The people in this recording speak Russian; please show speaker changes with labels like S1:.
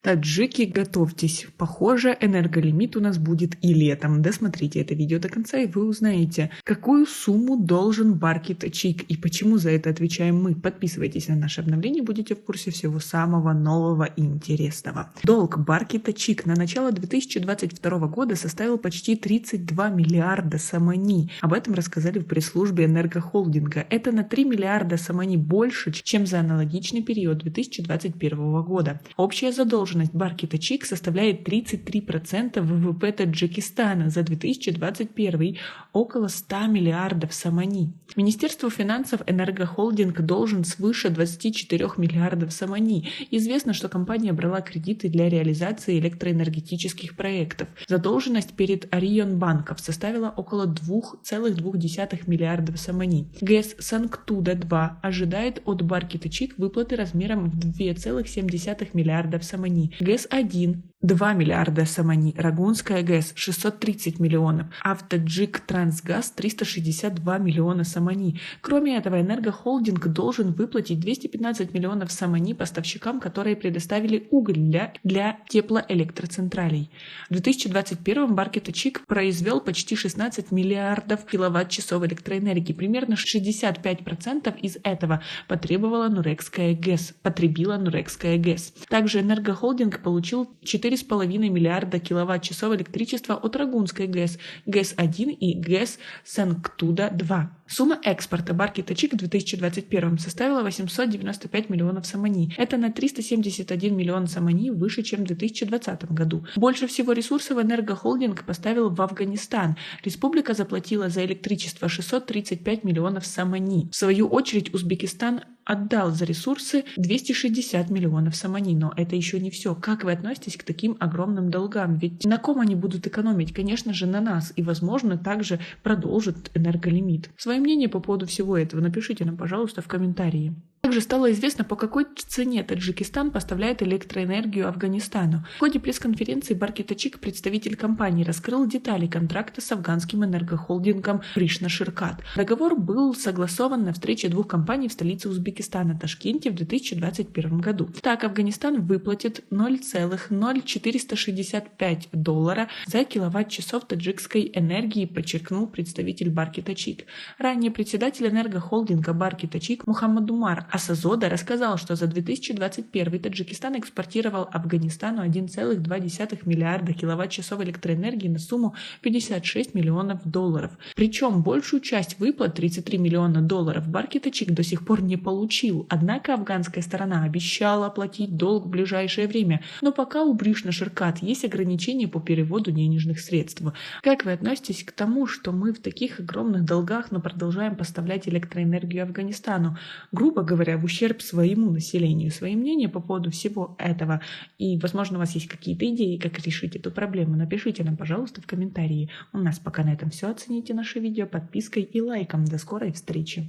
S1: Таджики, готовьтесь. Похоже, энерголимит у нас будет и летом. Досмотрите это видео до конца, и вы узнаете, какую сумму должен Барки Тачик и почему за это отвечаем мы. Подписывайтесь на наше обновление, будете в курсе всего самого нового и интересного. Долг Барки Тачик на начало 2022 года составил почти 32 миллиарда самани. Об этом рассказали в пресс-службе Энергохолдинга. Это на 3 миллиарда самани больше, чем за аналогичный период 2021 года. Общая задолженность Барки Тачик составляет 33% ВВП Таджикистана за 2021, около 100 миллиардов самани. Министерству финансов Энергохолдинг должен свыше 24 миллиардов самани. Известно, что компания брала кредиты для реализации электроэнергетических проектов. Задолженность перед Орионбанком составила около 2,2 миллиардов самани. ГЭС Санктуда-2 ожидает от Барки Тачик выплаты размером в 2,7 миллиардов самани. ГЭС-1 – 2 миллиарда самани, Рагунская ГЭС – 630 миллионов, Автоджик Трансгаз – 362 миллиона самани. Кроме этого, Энергохолдинг должен выплатить 215 миллионов самани поставщикам, которые предоставили уголь для теплоэлектроцентралей. В 2021 Барки Тачик произвел почти 16 миллиардов киловатт-часов электроэнергии. Примерно 65% из этого потребила Нурекская ГЭС. Также Энергохолдинг получил 4,5 миллиарда киловатт-часов электричества от Рагунской ГЭС, ГЭС-1 и ГЭС Санктуда-2. Сумма экспорта Барки Тачик в 2021 составила 895 миллионов самани. Это на 371 миллион самани выше, чем в 2020 году. Больше всего ресурсов Энергохолдинг поставил в Афганистан. Республика заплатила за электричество 635 миллионов самани. В свою очередь Узбекистан отдал за ресурсы 260 миллионов самани. Но это еще не все. Как вы относитесь к таким огромным долгам? Ведь на ком они будут экономить? Конечно же, на нас. И, возможно, также продолжит энерголимит. Свое мнение по поводу всего этого напишите нам, пожалуйста, в комментарии. Также стало известно, по какой цене Таджикистан поставляет электроэнергию Афганистану. В ходе пресс-конференции Барки Тачик, представитель компании, раскрыл детали контракта с афганским энергохолдингом Пришна Ширкат. Договор был согласован на встрече двух компаний в столице Узбекистана, Ташкенте, в 2021 году. Так, Афганистан выплатит $0,0465 за киловатт-часов таджикской энергии, подчеркнул представитель Барки Тачик. Ранее председатель энергохолдинга Барки Тачик Мухаммад Умар Асазода рассказал, что за 2021 Таджикистан экспортировал Афганистану 1,2 миллиарда киловатт-часов электроэнергии на сумму $56 миллионов. Причем большую часть выплат, 33 миллиона долларов, Барки Тачик до сих пор не получил. Однако афганская сторона обещала оплатить долг в ближайшее время. Но пока у Пришна Ширкат есть ограничения по переводу денежных средств. Как вы относитесь к тому, что мы в таких огромных долгах, но продолжаем поставлять электроэнергию Афганистану? Грубо говоря, в ущерб своему населению. Свои мнения по поводу всего этого. И, возможно, у вас есть какие-то идеи, как решить эту проблему. Напишите нам, пожалуйста, в комментарии. У нас пока на этом все. Оцените наше видео подпиской и лайком. До скорой встречи.